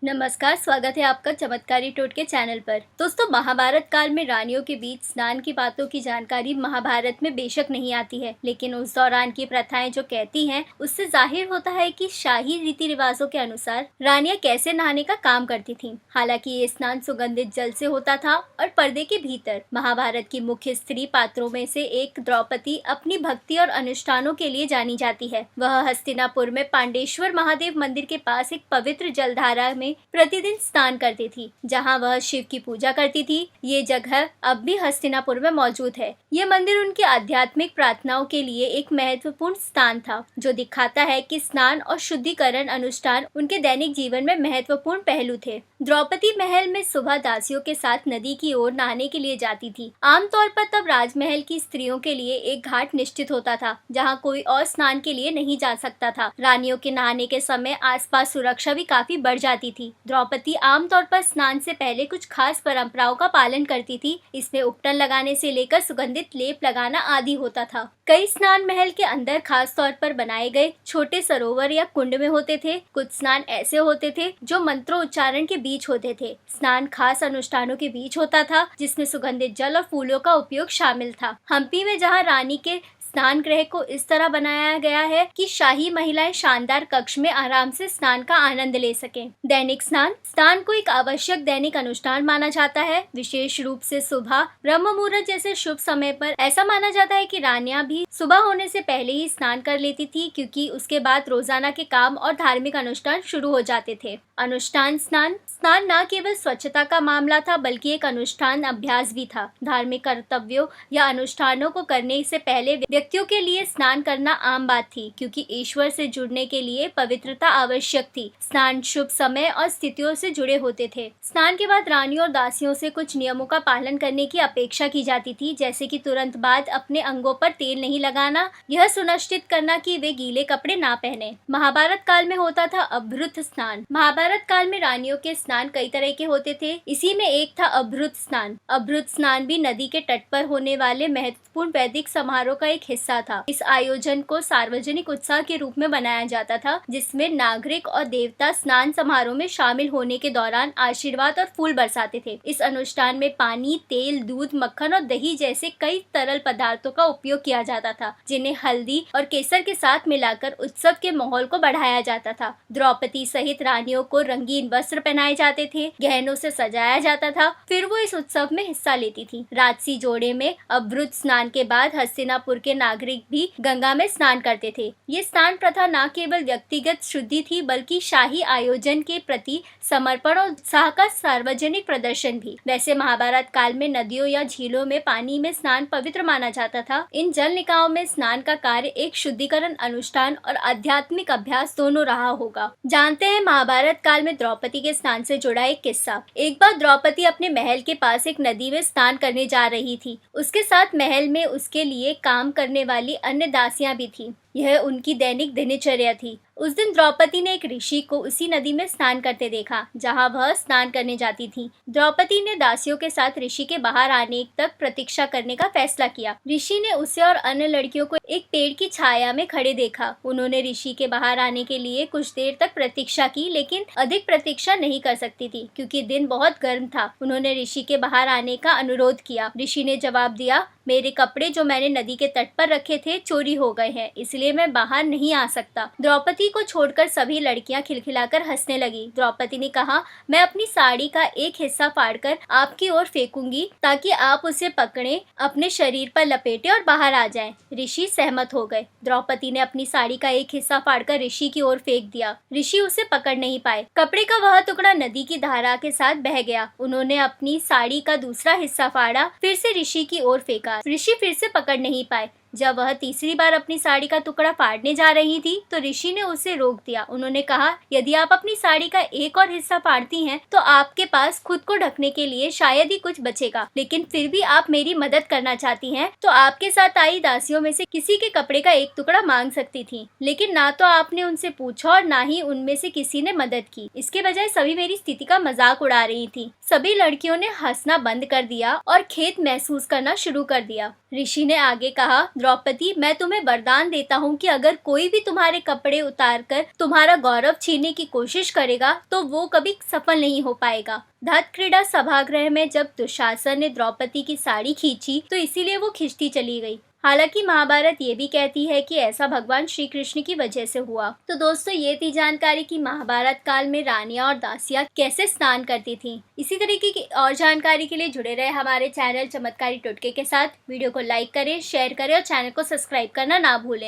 नमस्कार, स्वागत है आपका चमत्कारी टोटके चैनल पर। दोस्तों, महाभारत काल में रानियों के बीच स्नान की बातों की जानकारी महाभारत में बेशक नहीं आती है, लेकिन उस दौरान की प्रथाएं जो कहती हैं, उससे जाहिर होता है कि शाही रीति रिवाजों के अनुसार रानियां कैसे नहाने का काम करती थीं। हालांकि ये स्नान सुगंधित जल से होता था और पर्दे के भीतर। महाभारत की मुख्य स्त्री पात्रों में से एक द्रौपदी अपनी भक्ति और अनुष्ठानों के लिए जानी जाती है। वह हस्तिनापुर में पांडेश्वर महादेव मंदिर के पास एक पवित्र जलधारा में प्रतिदिन स्नान करती थी, जहां वह शिव की पूजा करती थी। ये जगह अब भी हस्तिनापुर में मौजूद है। ये मंदिर उनकी आध्यात्मिक प्रार्थनाओं के लिए एक महत्वपूर्ण स्थान था, जो दिखाता है कि स्नान और शुद्धिकरण अनुष्ठान उनके दैनिक जीवन में महत्वपूर्ण पहलू थे। द्रौपदी महल में सुबह दासियों के साथ नदी की ओर नहाने के लिए जाती थी। आमतौर पर तब राजमहल की स्त्रियों के लिए एक घाट निश्चित होता था, जहां कोई और स्नान के लिए नहीं जा सकता था। रानियों के नहाने के समय आसपास सुरक्षा भी काफी बढ़ जाती थी। द्रौपदी आमतौर पर स्नान से पहले कुछ खास परंपराओं का पालन करती थी। इसमें उपटन लगाने से लेकर सुगंधित लेप लगाना आदि होता था। कई स्नान महल के अंदर खास तौर पर बनाए गए छोटे सरोवर या कुंड में होते थे। कुछ स्नान ऐसे होते थे जो मंत्रोच्चारण के बीच होते थे। स्नान खास अनुष्ठानों के बीच होता था, जिसमें सुगंधित जल और फूलों का उपयोग शामिल था। हम्पी में जहाँ रानी के स्नान गृह को इस तरह बनाया गया है कि शाही महिलाएं शानदार कक्ष में आराम से स्नान का आनंद ले सकें। दैनिक स्नान को एक आवश्यक दैनिक अनुष्ठान माना जाता है। विशेष रूप से सुबह ब्रह्म मुहूर्त जैसे शुभ समय पर ऐसा माना जाता है कि रानियां भी सुबह होने से पहले ही स्नान कर लेती थी, क्योंकि उसके बाद रोजाना के काम और धार्मिक अनुष्ठान शुरू हो जाते थे। अनुष्ठान स्नान न केवल स्वच्छता का मामला था, बल्कि एक अनुष्ठान अभ्यास भी था। धार्मिक कर्तव्यों या अनुष्ठानों को करने से पहले व्यक्तियों के लिए स्नान करना आम बात थी, क्योंकि ईश्वर से जुड़ने के लिए पवित्रता आवश्यक थी। स्नान शुभ समय और स्थितियों से जुड़े होते थे। स्नान के बाद रानियों और दासियों से कुछ नियमों का पालन करने की अपेक्षा की जाती थी, जैसे कि तुरंत बाद अपने अंगों पर तेल नहीं लगाना, यह सुनिश्चित करना कि वे गीले कपड़े ना पहने। महाभारत काल में होता था अभ्रुत स्नान। महाभारत काल में रानियों के स्नान कई तरह के होते थे। इसी में एक था अभ्रुत स्नान। अभ्रुत स्नान भी नदी के तट पर होने वाले महत्वपूर्ण वैदिक समारोह का एक हिस्सा था। इस आयोजन को सार्वजनिक उत्सव के रूप में बनाया जाता था, जिसमें नागरिक और देवता स्नान समारोह में शामिल होने के दौरान आशीर्वाद और फूल बरसाते थे। इस अनुष्ठान में पानी, तेल, दूध, मक्खन और दही जैसे कई तरल पदार्थों का उपयोग किया जाता था, जिन्हें हल्दी और केसर के साथ मिलाकर उत्सव के माहौल को बढ़ाया जाता था। द्रौपदी सहित रानियों को रंगीन वस्त्र पहनाए जाते थे, गहनों से सजाया जाता था, फिर वो इस उत्सव में हिस्सा लेती थी। राजसी जोड़े में अभ्रुत स्नान के बाद हस्तिनापुर के नागरिक भी गंगा में स्नान करते थे। ये स्नान प्रथा न केवल व्यक्तिगत शुद्धि थी, बल्कि शाही आयोजन के प्रति समर्पण और उत्साह का सार्वजनिक प्रदर्शन भी। वैसे महाभारत काल में नदियों या झीलों में पानी में स्नान पवित्र माना जाता था। इन जल निकायों में स्नान का कार्य एक शुद्धिकरण अनुष्ठान और आध्यात्मिक अभ्यास दोनों रहा होगा। जानते हैं महाभारत काल में द्रौपदी के स्नान से जुड़ा एक किस्सा। एक बार द्रौपदी अपने महल के पास एक नदी में स्नान करने जा रही थी। उसके साथ महल में उसके लिए काम करने वाली अन्य दासियां भी थी। यह उनकी दैनिक दिनचर्या थी। उस दिन द्रौपदी ने एक ऋषि को उसी नदी में स्नान करते देखा, जहां वह स्नान करने जाती थी। द्रौपदी ने दासियों के साथ ऋषि के बाहर आने तक प्रतीक्षा करने का फैसला किया। ऋषि ने उसे और अन्य लड़कियों को एक पेड़ की छाया में खड़े देखा। उन्होंने ऋषि के बाहर आने के लिए कुछ देर तक प्रतीक्षा की, लेकिन अधिक प्रतीक्षा नहीं कर सकती थी, क्योंकि दिन बहुत गर्म था। उन्होंने ऋषि के बाहर आने का अनुरोध किया। ऋषि ने जवाब दिया, मेरे कपड़े जो मैंने नदी के तट पर रखे थे चोरी हो गए हैं, इसलिए मैं बाहर नहीं आ सकता। द्रौपदी को छोड़कर सभी लड़कियां खिलखिलाकर हंसने लगी। द्रौपदी ने कहा, मैं अपनी साड़ी का एक हिस्सा फाड़कर आपकी ओर फेंकूंगी, ताकि आप उसे पकड़े, अपने शरीर पर लपेटे और बाहर आ जाएं। ऋषि सहमत हो गए। द्रौपदी ने अपनी साड़ी का एक हिस्सा फाड़कर ऋषि की ओर फेंक दिया। ऋषि उसे पकड़ नहीं पाए। कपड़े का वह टुकड़ा नदी की धारा के साथ बह गया। उन्होंने अपनी साड़ी का दूसरा हिस्सा फाड़ा, फिर से ऋषि की ओर फेंका। ऋषि फिर से पकड़ नहीं पाए। जब वह तीसरी बार अपनी साड़ी का टुकड़ा फाड़ने जा रही थी, तो ऋषि ने उसे रोक दिया। उन्होंने कहा, यदि आप अपनी साड़ी का एक और हिस्सा फाड़ती हैं, तो आपके पास खुद को ढकने के लिए शायद ही कुछ बचेगा। लेकिन फिर भी आप मेरी मदद करना चाहती हैं, तो आपके साथ आई दासियों में से किसी के कपड़े का एक टुकड़ा मांग सकती थी। लेकिन ना तो आपने उनसे पूछा और ना ही उनमें से किसी ने मदद की। इसके बजाय सभी मेरी स्थिति का मजाक उड़ा रही थी। सभी लड़कियों ने हंसना बंद कर दिया और खेद महसूस करना शुरू कर दिया। ऋषि ने आगे कहा, द्रौपदी, मैं तुम्हें वरदान देता हूँ कि अगर कोई भी तुम्हारे कपड़े उतार कर तुम्हारा गौरव छीनने की कोशिश करेगा तो वो कभी सफल नहीं हो पाएगा। धतक्रीड़ा सभागृह में जब दुशासन ने द्रौपदी की साड़ी खींची तो इसीलिए वो खिंचती चली गई। हालांकि महाभारत ये भी कहती है कि ऐसा भगवान श्री कृष्ण की वजह से हुआ। तो दोस्तों, ये थी जानकारी कि महाभारत काल में रानियां और दासियां कैसे स्नान करती थीं। इसी तरीके की और जानकारी के लिए जुड़े रहे हमारे चैनल चमत्कारी टोटके के साथ। वीडियो को लाइक करें, शेयर करें और चैनल को सब्सक्राइब करना ना भूलें।